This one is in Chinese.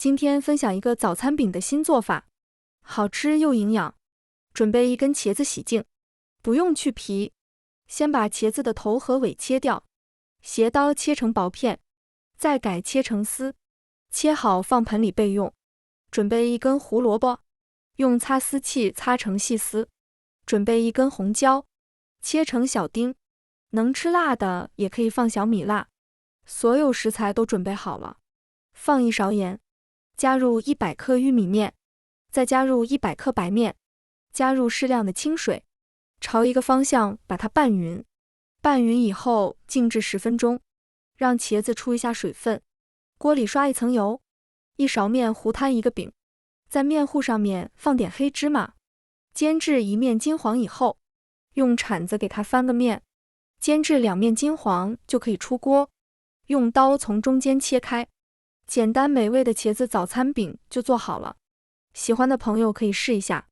今天分享一个早餐饼的新做法，好吃又营养。准备一根茄子洗净，不用去皮，先把茄子的头和尾切掉，斜刀切成薄片，再改切成丝，切好放盆里备用。准备一根胡萝卜，用擦丝器擦成细丝。准备一根红椒，切成小丁，能吃辣的也可以放小米辣。所有食材都准备好了，放一勺盐，加入100克玉米面，再加入100克白面，加入适量的清水，朝一个方向把它拌匀。拌匀以后静置10分钟，让茄子出一下水分。锅里刷一层油，一勺面糊摊一个饼，在面糊上面放点黑芝麻，煎至一面金黄以后，用铲子给它翻个面，煎至两面金黄就可以出锅，用刀从中间切开。简单美味的茄子早餐饼就做好了，喜欢的朋友可以试一下。